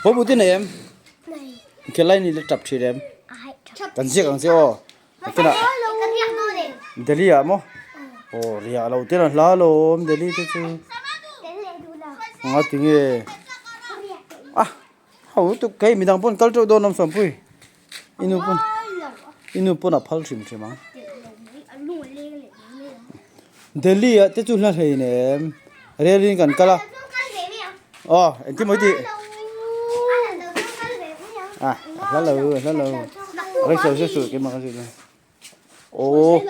bố bút tin em cái này là chập chỉ em cần giết ô cái nào Delhi à mo ồ ria lâu tiên là lá lâu Delhi chứ chứ ngã tiếng nghe à hầu tụ cái mình đang bôn câu trâu đôn nằm sầm pui inu bôn à phal chim chim à Delhi à tết chú là thế này ria riêng cần cái là em chỉ mới đi à lá lâu rồi sửa cái mà cái gì này ô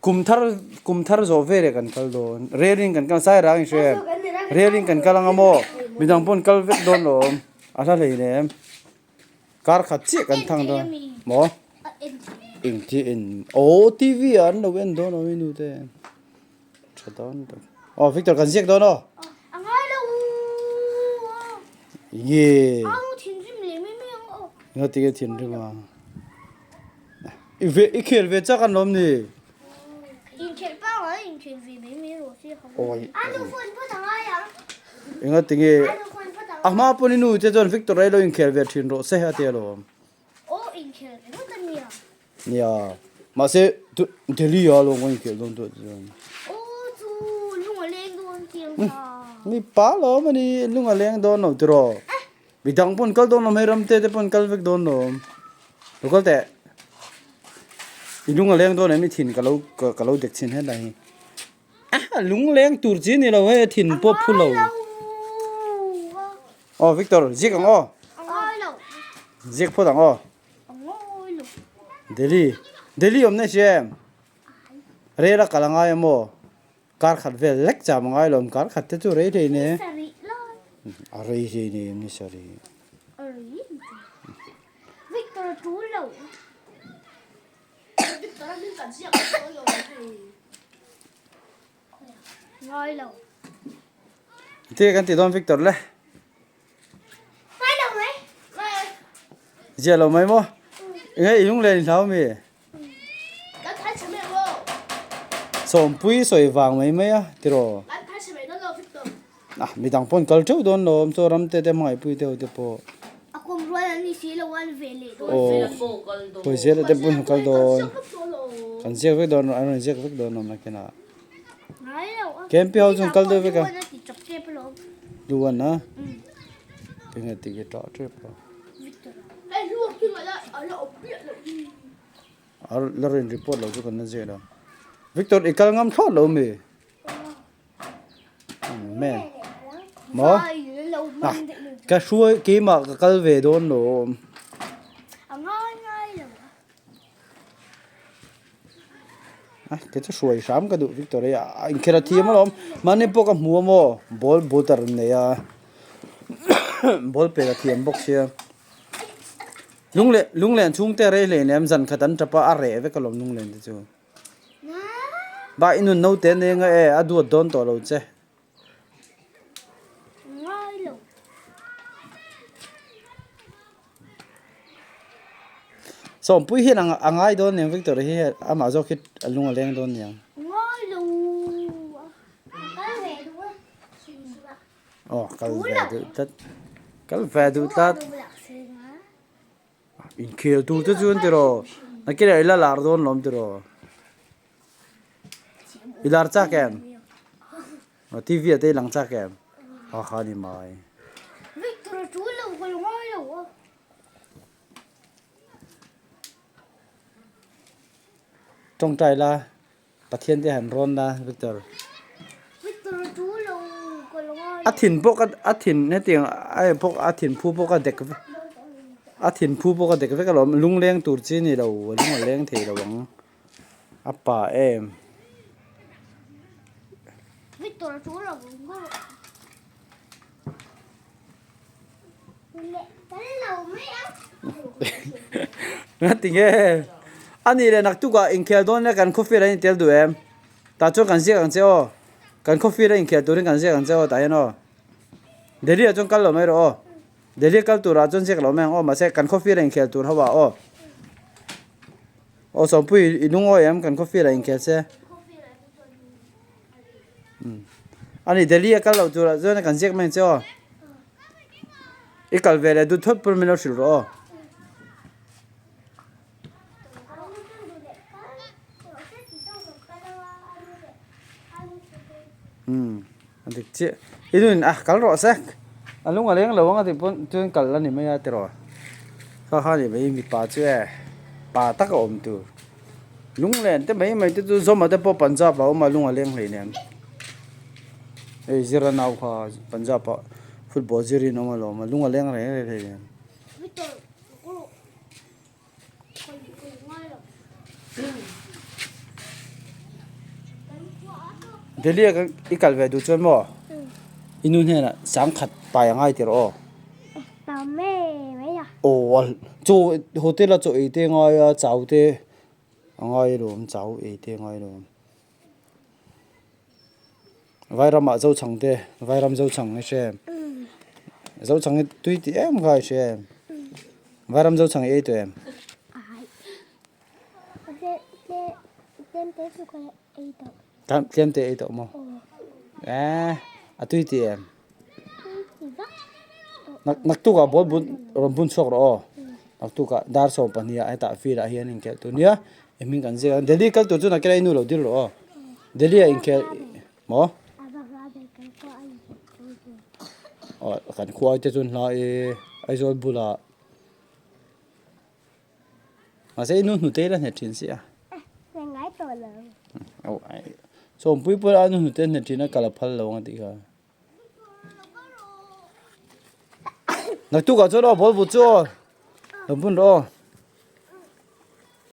kum thar zo vere kan kal do reading kan kal sai rang she reading kan kal ngamo bidang pon kal vek don lo ala lei ne kar khat chi kan thang do mo ing ti in o tv an no wen do no inu te chadon do o Victor kan jek do no ye ngati ke thin ri ma ikhel ve cha kan lom ni ôi anh tiếng nghe à mà bọn anh nuôi cho John Victor ấy lo in khéo về thiên độ xe hạt tiền rồi nha mà sẽ Delhi à luôn in khéo luôn thôi mi pa lo mà đi lung aleng don nó rồi bị đăng pon kal don nó hay ram te pon kal vek don nó đâu có te lung aleng don này mi thiên cái lâu đẹp xin hết này lung leng tur chi ni lo he thin po phulo Victor zik ang zik pho dang Delhi om ne chem re ra kalanga mo kar khat vel lek cha mangai lom kar khat te chu re the ne a re re ne ni sari Victor chú lo Victor đi cần zik ngồi lâu thế kan ti don Victor le mai lâu mấy giờ lâu mấy mo ngay yung lên tháo mi cái thái chấm mẹ vô som pui soi vàng mấy mấy á thì rồi cái thái chấm mẹ nó lâu Victor mi dang pon kal chau don lo so ram te mai pui te po aku rồi anh đi xí lâu anh về lệ tôi sẽ là te pun kal don kan je ve don an je ve don ma kena kem pi hau chung kal de ve ka luan na cái này thì cái trọ trip rồi là rồi report lo chu kan na je da Victor ikal ngam thot lo mi mẹ mo cái suối cái mà kal về don lo cái chỗ suối sắm cái đủ Victoria anh kia là thiêm mà lắm mà nên bốc cái mua mo bol tar này à bol pe là thiêm bốc xe lung lên chung te re lên em dần khát ăn chapa à rẻ với cái lồng lung lên chứ ba inun nấu tên này ngay à đuổi đón tổ lâu chứ so pui hi ang ai don yang Victor hi ama zo khit alung aleng don yang kal ve du tat in khel tu te chun ti ro na ki la lar don lom ti ro ilar cha kem TV ate lang cha kem ha ni mai Victor chú lâu còn ngồi lâu trong trai là bắt thiên thì hẳn ron là Victor chú lâu còn ngồi thìn bốc thìn hết tiếng ai bốc thìn phu bốc cái đẹp phu bốc cái đẹp cái lom lung leng tur chi ni đâu lung leng thì đâu bằng apa em Victor chú lâu ngồi cái lâu mấy nghe tiếng nghe anh đi lên nặc tu cả in kia don là cần coffee này tiêu đủ em ta cho cần gì cần coffee này in kia tôi cần gì tại nó Delhi ở trong căn lồng này rồi Delhi căn tu ra trong chiếc lồng này mà sẽ cần coffee này in kia tôi hả xong pui inung em cần coffee này in kia sẽ anh đi Delhi căn lồng tu ra cho nên cần gì mình chứ ikal vele du thot pur mino sil ro adik che idun kal ro sak alung aleng lawang ati pon tuen kal la ni me ya te ro kha kha ni me mi pa che pa tak om tu lung len te mai mai te tu zoma te po punjab ba ma lung aleng le ne ei zira nau kha punjab pa football ziri no ma lo ma lung aleng re re ne Victor ko ngai lo Delhi ikal ve du chon mo inu ne na sang khat pa ya ngai te ro tao mẹ mấy à o chu hotel la chu e te ngai ya chau te ngai rom chau e te ngai rom vairam ma zo chang te vairam zo chang ne she zo chang tui ti em gai she vairam zo chang e to em ai thế tem thế tôi có ấy đâu tam tlem te e to mo a tui ti em thì đó nak tu ka bol bun rom bun sok ro nak tu ka dar so pa nia ai ta fi ra hian in ke tu nia emin kan je delhi kal tu chu na krai nu lo dir ro delhi in ke mo à bà ra đây cái có ai kan khwai te chun la e ai zol bula ma sei nu nu te la ne thin sia ngày ngày tôi là au ai so pui pu a nu te ne thin na kala phal lo nga ti ka nak tu ka chu ro bol bu chu bun ro